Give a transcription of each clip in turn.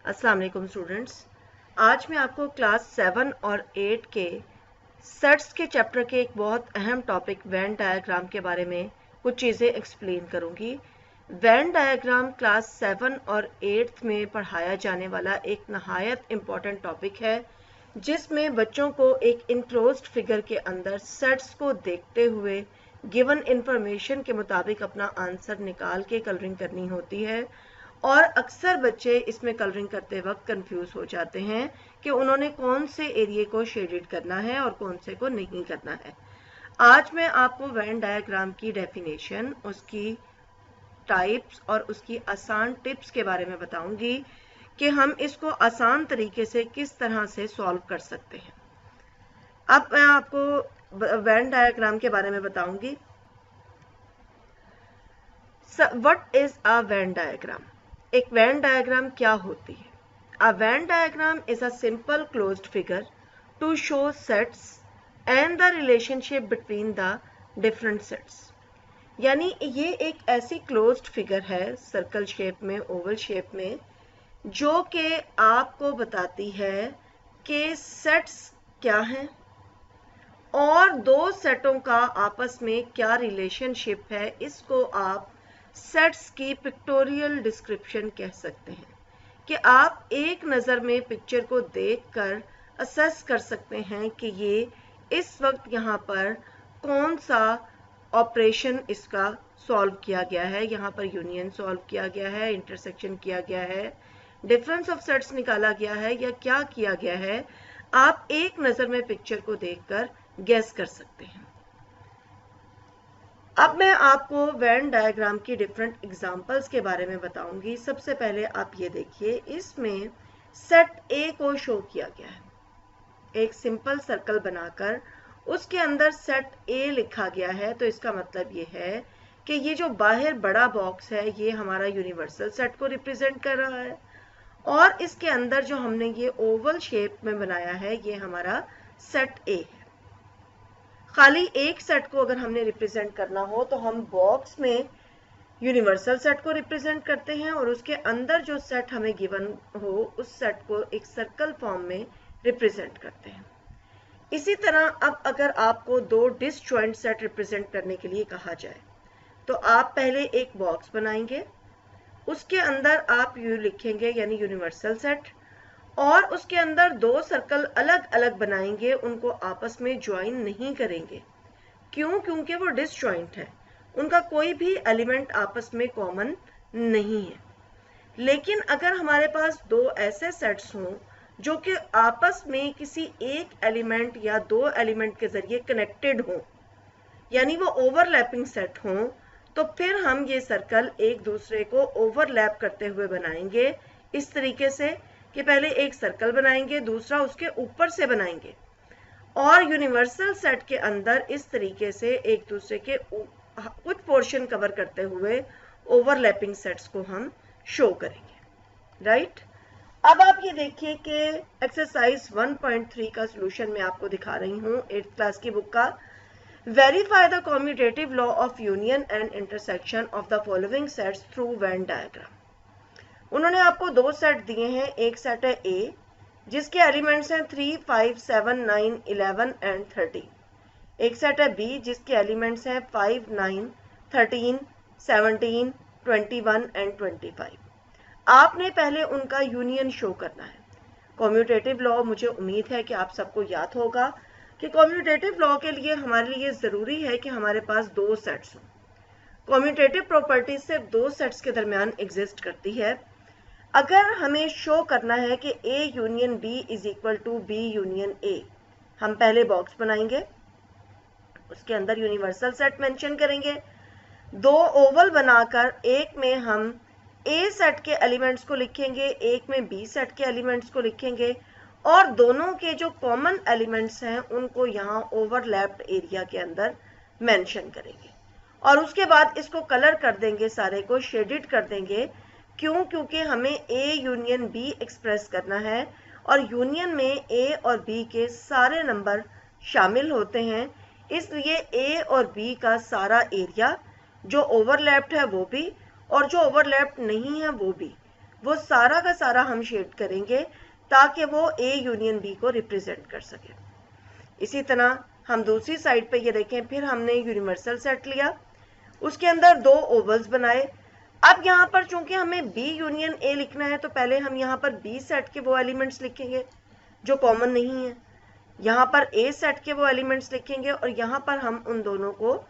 अस्सलाम वालेकुम स्टूडेंट्स। आज मैं आपको क्लास 7 और 8 के सेट्स के चैप्टर के एक बहुत अहम टॉपिक वेन डायग्राम के बारे में कुछ चीज़ें एक्सप्लेन करूंगी। वेन डायग्राम क्लास 7 और 8 में पढ़ाया जाने वाला एक नहायत इम्पॉर्टेंट टॉपिक है, जिसमें बच्चों को एक इनक्लोज्ड फिगर के अंदर सेट्स को देखते हुए गिवन इंफॉर्मेशन के मुताबिक अपना आंसर निकाल के कलरिंग करनी होती है। और अक्सर बच्चे इसमें कलरिंग करते वक्त कंफ्यूज हो जाते हैं कि उन्होंने कौन से एरिया को शेडेड करना है और कौन से को नहीं करना है। आज मैं आपको वेन डायग्राम की डेफिनेशन, उसकी टाइप्स और उसकी आसान टिप्स के बारे में बताऊंगी कि हम इसको आसान तरीके से किस तरह से सॉल्व कर सकते हैं। अब मैं आपको वेन डायग्राम के बारे में बताऊंगी। What is a Venn diagram? एक वेन डायग्राम क्या होती है? A Venn diagram is a simple closed figure to show sets and the relationship between the different sets. यानी ये एक ऐसी क्लोज्ड फिगर है, सर्कल शेप में, ओवल शेप में, जो कि आपको बताती है कि सेट्स क्या हैं और दो सेटों का आपस में क्या रिलेशनशिप है। इसको आप सेट्स की पिक्टोरियल डिस्क्रिप्शन कह सकते हैं कि आप एक नज़र में पिक्चर को देखकर असेस कर सकते हैं कि ये इस वक्त यहाँ पर कौन सा ऑपरेशन इसका सॉल्व किया गया है। यहाँ पर यूनियन सॉल्व किया गया है, इंटरसेक्शन किया गया है, डिफरेंस ऑफ सेट्स निकाला गया है, या क्या किया गया है, आप एक नज़र में पिक्चर को देखकर गैस कर सकते हैं। अब मैं आपको वेन डायग्राम की डिफरेंट एग्जांपल्स के बारे में बताऊंगी। सबसे पहले आप ये देखिए, इसमें सेट ए को शो किया गया है। एक सिंपल सर्कल बनाकर उसके अंदर सेट ए लिखा गया है, तो इसका मतलब ये है कि ये जो बाहर बड़ा बॉक्स है ये हमारा यूनिवर्सल सेट को रिप्रेजेंट कर रहा है, और इसके अंदर जो हमने ये ओवल शेप में बनाया है ये हमारा सेट ए है। खाली एक सेट को अगर हमने रिप्रेजेंट करना हो तो हम बॉक्स में यूनिवर्सल सेट को रिप्रेजेंट करते हैं और उसके अंदर जो सेट हमें गिवन हो उस सेट को एक सर्कल फॉर्म में रिप्रेजेंट करते हैं। इसी तरह अब अगर आपको दो डिसजॉइंट सेट रिप्रेजेंट करने के लिए कहा जाए तो आप पहले एक बॉक्स बनाएंगे, उसके अंदर आप यू लिखेंगे यानी यूनिवर्सल सेट, और उसके अंदर दो सर्कल अलग अलग बनाएंगे, उनको आपस में ज्वाइन नहीं करेंगे। क्यों? क्योंकि वो डिसजॉइंट है, उनका कोई भी एलिमेंट आपस में कॉमन नहीं है। लेकिन अगर हमारे पास दो ऐसे सेट्स हों जो कि आपस में किसी एक एलिमेंट या दो एलिमेंट के जरिए कनेक्टेड हों, यानी वो ओवरलैपिंग सेट हों, तो फिर हम ये सर्कल एक दूसरे को ओवरलैप करते हुए बनाएंगे इस तरीके से कि पहले एक सर्कल बनाएंगे, दूसरा उसके ऊपर से बनाएंगे, और यूनिवर्सल सेट के अंदर इस तरीके से एक दूसरे के कुछ पोर्शन कवर करते हुए ओवरलैपिंग सेट्स को हम शो करेंगे। राइट? अब आप ये देखिए कि एक्सरसाइज 1.3 का सॉल्यूशन मैं आपको दिखा रही हूँ 8th क्लास की बुक का। Verify the commutative law of union and intersection of the following sets through Venn diagram. उन्होंने आपको दो सेट दिए हैं। एक सेट है ए जिसके एलिमेंट्स हैं 3, 5, 7, 9, 11 एंड 13। एक सेट है बी जिसके एलिमेंट्स हैं 5, 9, 13, 17, 21 एंड 25। आपने पहले उनका यूनियन शो करना है। कम्यूटेटिव लॉ मुझे उम्मीद है कि आप सबको याद होगा कि कम्यूटेटिव लॉ के लिए हमारे लिए ज़रूरी है कि हमारे पास दो सेट्स हों। कम्यूटेटिव प्रॉपर्टी सिर्फ दो सेट्स के दरमियान एग्जिस्ट करती है। अगर हमें शो करना है कि A union B is equal to B union A, हम पहले बॉक्स बनाएंगे, उसके अंदर यूनिवर्सल सेट मेंशन करेंगे, दो ओवल बनाकर एक में हम A सेट के एलिमेंट्स को लिखेंगे, एक में B सेट के एलिमेंट्स को लिखेंगे, और दोनों के जो कॉमन एलिमेंट्स हैं उनको यहाँ ओवरलैप्ड एरिया के अंदर मेंशन करेंगे, और उसके बाद इसको कलर कर देंगे, सारे को शेडेड कर देंगे। क्यों? क्योंकि हमें A यूनियन B एक्सप्रेस करना है, और यूनियन में A और B के सारे नंबर शामिल होते हैं, इसलिए A और B का सारा एरिया जो ओवरलैप्ड है वो भी और जो ओवरलैप्ड नहीं है वो भी, वो सारा का सारा हम शेड करेंगे ताकि वो ए यूनियन बी को रिप्रेजेंट कर सके। इसी तरह हम दूसरी साइड पे ये देखें, फिर हमने यूनिवर्सल सेट लिया, उसके अंदर दो ओवल्स बनाए। अब यहाँ पर चूंकि हमें बी यूनियन ए लिखना है तो पहले हम यहाँ पर बी सेट के वो एलिमेंट्स लिखेंगे जो कॉमन नहीं है, यहाँ पर ए सेट के वो एलिमेंट्स लिखेंगे और यहाँ पर हम उन दोनों को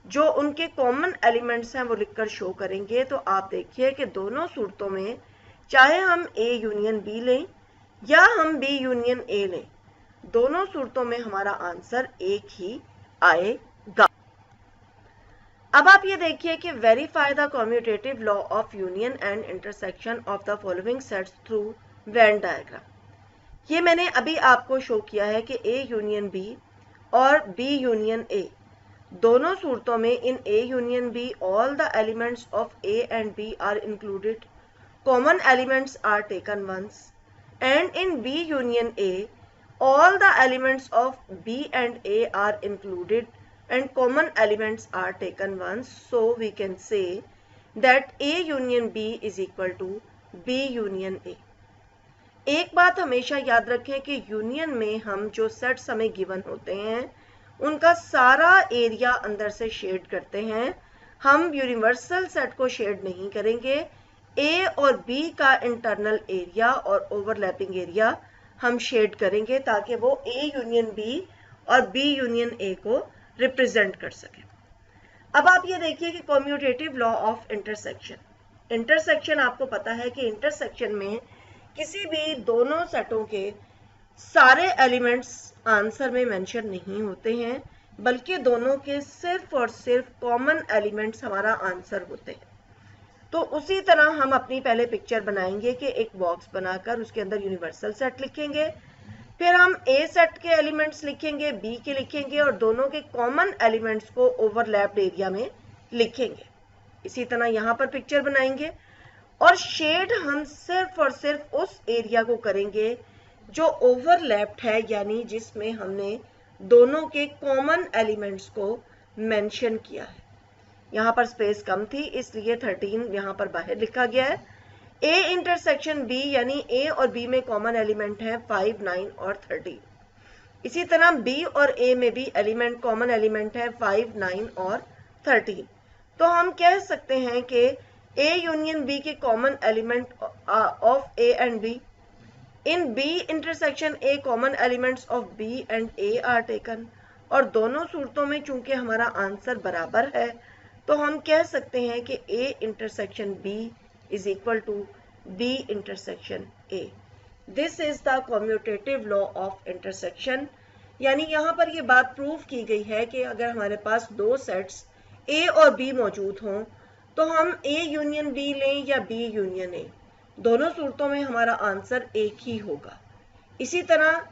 जो उनके कॉमन एलिमेंट्स हैं वो लिखकर शो करेंगे। तो आप देखिए कि दोनों सूरतों में चाहे हम ए यूनियन बी लें या हम बी यूनियन ए लें, दोनों सूरतों में हमारा आंसर एक ही आएगा। अब आप ये देखिए कि verify the commutative law of union and intersection of the following sets through Venn diagram. ये मैंने अभी आपको शो किया है कि ए यूनियन बी और बी यूनियन ए, दोनों सूरतों में in A union B all the elements of A and B are included, common elements are taken once, and in B union A all the elements of B and A are included and common elements are taken once. So we can say that A union B is equal to B union A. एक बात हमेशा याद रखें कि union में हम जो sets हमें गिवन होते हैं उनका सारा एरिया अंदर से शेड करते हैं। हम यूनिवर्सल सेट को शेड नहीं करेंगे। ए और बी का इंटरनल एरिया और ओवरलैपिंग एरिया हम शेड करेंगे ताकि वो ए यूनियन बी और बी यूनियन ए को रिप्रेजेंट कर सके। अब आप ये देखिए कि commutative law of intersection. Intersection आपको पता है कि इंटरसेक्शन में किसी भी दोनों सेटों के सारे एलिमेंट्स आंसर में मेंशन नहीं होते हैं, बल्कि दोनों के सिर्फ और सिर्फ कॉमन एलिमेंट्स हमारा आंसर होते हैं। तो उसी तरह हम अपनी पहले पिक्चर बनाएंगे कि एक बॉक्स बनाकर उसके अंदर यूनिवर्सल सेट लिखेंगे, फिर हम ए सेट के एलिमेंट्स लिखेंगे, बी के लिखेंगे और दोनों के कॉमन एलिमेंट्स को ओवरलैप्ड एरिया में लिखेंगे। इसी तरह यहाँ पर पिक्चर बनाएंगे और शेड हम सिर्फ और सिर्फ उस एरिया को करेंगे जो ओवरलैप्ड है, यानी जिसमें हमने दोनों के कॉमन एलिमेंट्स को मेंशन किया है। यहाँ पर स्पेस कम थी इसलिए 13 यहाँ पर बाहर लिखा गया है। ए इंटरसेक्शन बी यानी ए और बी में कॉमन एलिमेंट है 5, 9 और 13। इसी तरह बी और ए में भी एलिमेंट कॉमन एलिमेंट है 5, 9 और 13। तो हम कह सकते हैं कि ए यूनियन बी के common element of A and B, in B intersection A common elements of B and A are taken. और दोनों सूरतों में चूंकि हमारा आंसर बराबर है तो हम कह सकते हैं कि A intersection B is equal to B intersection A. This is the commutative law of intersection. यानी यहाँ पर ये बात प्रूव की गई है कि अगर हमारे पास दो सेट्स ए और बी मौजूद हों तो हम ए यूनियन बी लें या बी यूनियन ए, दोनों सूरतों में हमारा आंसर एक ही होगा। इसी तरह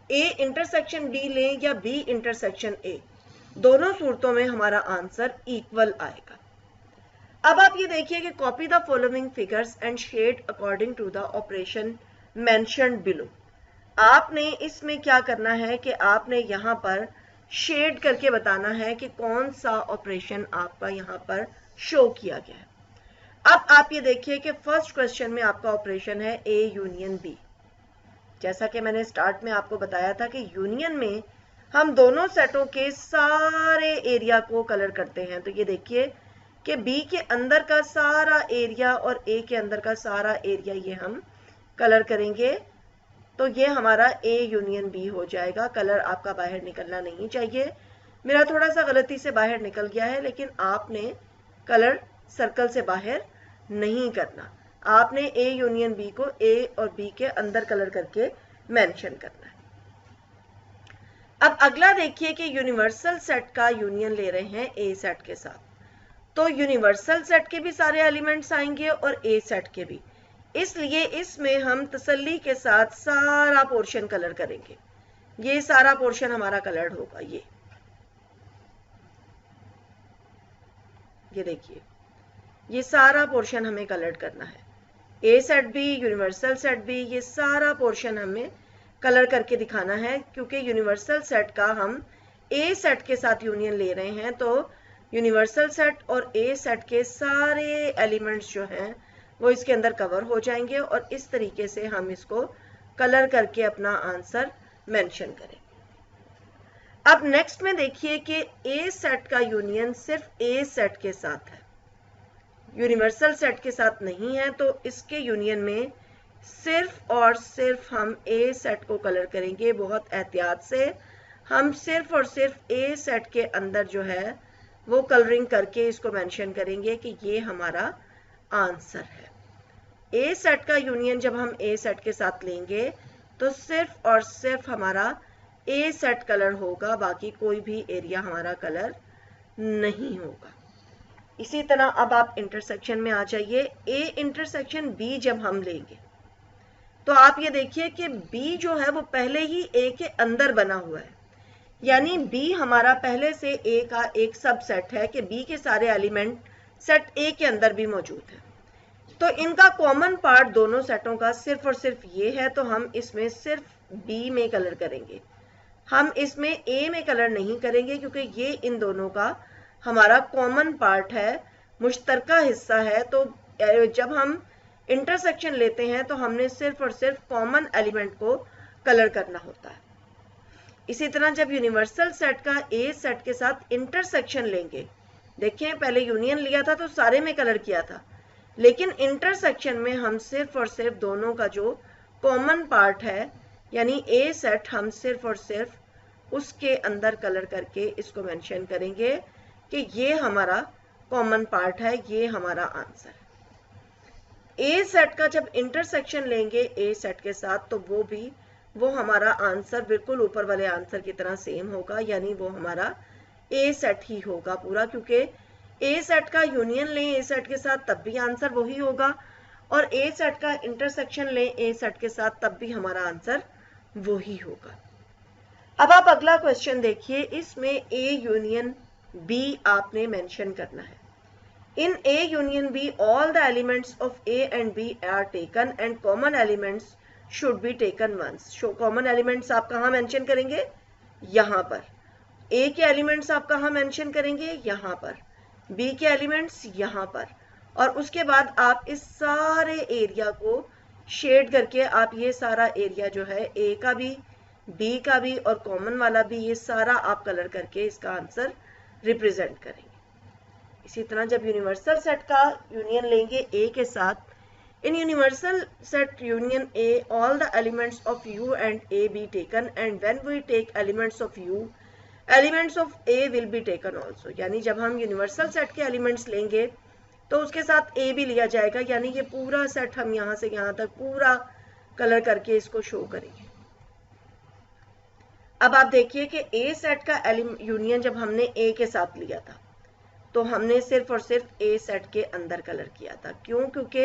ए इंटरसेक्शन बी लें या बी इंटरसेक्शन ए, दोनों सूरतों में हमारा आंसर इक्वल आएगा। अब आप ये देखिए कि copy the following figures and shade according to the operation mentioned below. आपने इसमें क्या करना है कि आपने यहाँ पर शेड करके बताना है कि कौन सा ऑपरेशन आपका यहाँ पर शो किया गया है। अब आप ये देखिए कि फर्स्ट क्वेश्चन में आपका ऑपरेशन है ए यूनियन बी। जैसा कि मैंने स्टार्ट में आपको बताया था कि यूनियन में हम दोनों सेटों के सारे एरिया को कलर करते हैं। तो ये देखिए कि बी के अंदर का सारा एरिया और ए के अंदर का सारा एरिया ये हम कलर करेंगे। तो ये हमारा ए यूनियन बी हो जाएगा। कलर आपका बाहर निकलना नहीं चाहिए। मेरा थोड़ा सा गलती से बाहर निकल गया है, लेकिन आपने कलर सर्कल से बाहर नहीं करना। आपने ए यूनियन बी को ए और बी के अंदर कलर करके मेंशन करना है। अब अगला देखिए कि यूनिवर्सल सेट का यूनियन ले रहे हैं ए सेट के साथ। तो यूनिवर्सल सेट के भी सारे एलिमेंट्स आएंगे और ए सेट के भी, इसलिए इसमें हम तसल्ली के साथ सारा पोर्शन कलर करेंगे। ये सारा पोर्शन हमारा कलर्ड होगा। ये देखिए, ये सारा पोर्शन हमें कलर्ड करना है। ए सेट भी, यूनिवर्सल सेट भी, ये सारा पोर्शन हमें कलर करके दिखाना है, क्योंकि यूनिवर्सल सेट का हम ए सेट के साथ यूनियन ले रहे हैं। तो यूनिवर्सल सेट और ए सेट के सारे एलिमेंट्स जो हैं वो इसके अंदर कवर हो जाएंगे और इस तरीके से हम इसको कलर करके अपना आंसर मेंशन करें। अब नेक्स्ट में देखिए कि ए सेट का यूनियन सिर्फ ए सेट के साथ है, यूनिवर्सल सेट के साथ नहीं है, तो इसके यूनियन में सिर्फ और सिर्फ हम ए सेट को कलर करेंगे। बहुत एहतियात से हम सिर्फ और सिर्फ ए सेट के अंदर जो है वो कलरिंग करके इसको मेंशन करेंगे कि ये हमारा आंसर है। ए सेट का यूनियन जब हम ए सेट के साथ लेंगे तो सिर्फ और सिर्फ हमारा ए सेट कलर होगा, बाकी कोई भी एरिया हमारा कलर नहीं होगा। इसी तरह अब आप इंटरसेक्शन में आ जाइए। ए इंटरसेक्शन बी जब हम लेंगे तो आप ये देखिए कि बी जो है वो पहले ही ए के अंदर बना हुआ है, यानी बी हमारा पहले से ए का एक सबसेट है कि बी के सारे एलिमेंट सेट ए के अंदर भी मौजूद है। तो इनका कॉमन पार्ट दोनों सेटों का सिर्फ और सिर्फ ये है, तो हम इसमें सिर्फ बी में कलर करेंगे, हम इसमें ए में कलर नहीं करेंगे क्योंकि ये इन दोनों का हमारा कॉमन पार्ट है, मुश्तरका हिस्सा है। तो जब हम इंटरसेक्शन लेते हैं तो हमने सिर्फ और सिर्फ कॉमन एलिमेंट को कलर करना होता है। इसी तरह जब यूनिवर्सल सेट का ए सेट के साथ इंटरसेक्शन लेंगे, देखिए पहले यूनियन लिया था तो सारे में कलर किया था, लेकिन इंटरसेक्शन में हम सिर्फ और सिर्फ दोनों का जो कॉमन पार्ट है यानी ए सेट, हम सिर्फ और सिर्फ उसके अंदर कलर करके इसको मेंशन करेंगे कि ये हमारा कॉमन पार्ट है, ये हमारा आंसर है। ए सेट का जब इंटरसेक्शन लेंगे ए सेट के साथ तो वो हमारा आंसर बिल्कुल ऊपर वाले आंसर की तरह सेम होगा, यानी वो हमारा ए सेट ही होगा पूरा, क्योंकि ए सेट का यूनियन लें ए सेट के साथ तब भी आंसर वही होगा, और ए सेट का इंटरसेक्शन लें ए सेट के साथ तब भी हमारा आंसर वही होगा। अब आप अगला क्वेश्चन देखिए, इसमें ए यूनियन बी आपने मेंशन करना है। In A union B all the elements of A and B are taken and common elements should be taken once. Common elements आप कहाँ मेंशन करेंगे? यहाँ पर। ए के एलिमेंट्स आप कहाँ मेंशन करेंगे? यहाँ पर। बी के एलिमेंट्स यहाँ पर, और उसके बाद आप इस सारे एरिया को शेड करके आप ये सारा एरिया जो है ए का भी बी का भी और कॉमन वाला भी, ये सारा आप कलर करके इसका आंसर रिप्रेजेंट करेंगे। इसी तरह जब यूनिवर्सल सेट का यूनियन लेंगे ए के साथ, in universal set union A all the elements of U and A B taken and when we take elements of U elements of A will be taken also. यानी जब हम universal set के elements लेंगे तो उसके साथ ए भी लिया जाएगा, यानी ये पूरा सेट हम यहाँ से यहाँ तक पूरा कलर करके इसको शो करेंगे। अब आप देखिए कि ए सेट का यूनियन जब हमने ए के साथ लिया था तो हमने सिर्फ और सिर्फ ए सेट के अंदर कलर किया था। क्यों? क्योंकि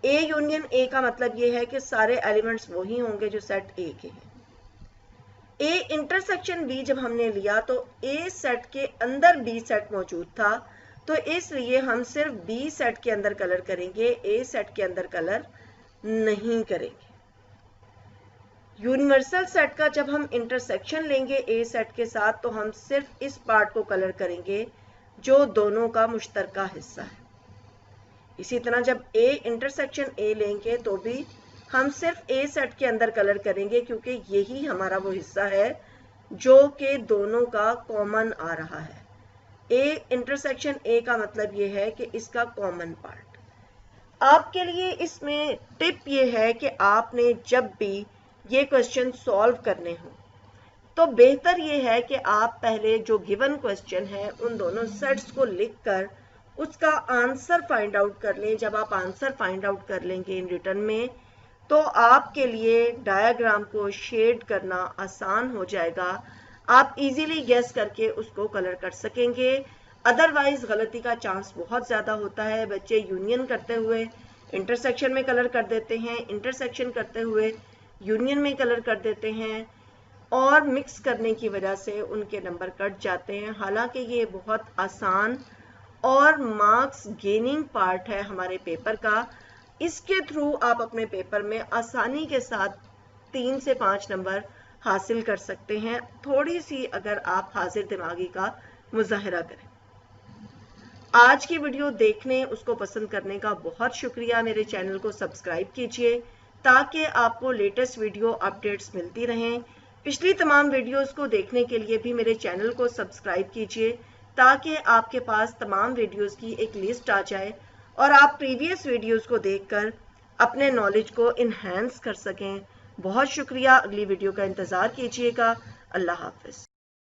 ए यूनियन ए का मतलब ये है कि सारे एलिमेंट्स वही होंगे जो सेट ए के हैं। ए इंटरसेक्शन बी जब हमने लिया तो ए सेट के अंदर बी सेट मौजूद था, तो इसलिए हम सिर्फ बी सेट के अंदर कलर करेंगे, ए सेट के अंदर कलर नहीं करेंगे। यूनिवर्सल सेट का जब हम इंटरसेक्शन लेंगे ए सेट के साथ तो हम सिर्फ इस पार्ट को कलर करेंगे जो दोनों का मुश्तरका हिस्सा है। इसी तरह जब ए इंटरसेक्शन ए लेंगे तो भी हम सिर्फ ए सेट के अंदर कलर करेंगे, क्योंकि यही हमारा वो हिस्सा है जो कि दोनों का कॉमन आ रहा है। ए इंटरसेक्शन ए का मतलब ये है कि इसका कॉमन पार्ट। आपके लिए इसमें टिप ये है कि आपने जब भी ये क्वेश्चन सॉल्व करने हो तो बेहतर ये है कि आप पहले जो गिवन क्वेश्चन है उन दोनों सेट्स को लिखकर उसका आंसर फाइंड आउट कर लें। जब आप आंसर फाइंड आउट कर लेंगे इन रिटर्न में तो आपके लिए डायग्राम को शेड करना आसान हो जाएगा, आप इजीली गेस करके उसको कलर कर सकेंगे। अदरवाइज गलती का चांस बहुत ज़्यादा होता है। बच्चे यूनियन करते हुए इंटरसेक्शन में कलर कर देते हैं, इंटरसेक्शन करते हुए यूनियन में कलर कर देते हैं, और मिक्स करने की वजह से उनके नंबर कट जाते हैं। हालांकि ये बहुत आसान और मार्क्स गेनिंग पार्ट है हमारे पेपर का। इसके थ्रू आप अपने पेपर में आसानी के साथ 3 से 5 नंबर हासिल कर सकते हैं, थोड़ी सी अगर आप हाजिर दिमागी का मुजाहिरा करें। आज की वीडियो देखने, उसको पसंद करने का बहुत शुक्रिया। मेरे चैनल को सब्सक्राइब कीजिए ताकि आपको लेटेस्ट वीडियो अपडेट्स मिलती रहें। पिछली तमाम वीडियोस को देखने के लिए भी मेरे चैनल को सब्सक्राइब कीजिए ताकि आपके पास तमाम वीडियोस की एक लिस्ट आ जाए और आप प्रीवियस वीडियोस को देखकर अपने नॉलेज को इन्हेंस कर सकें। बहुत शुक्रिया। अगली वीडियो का इंतज़ार कीजिएगा। अल्लाह हाफ़िज़।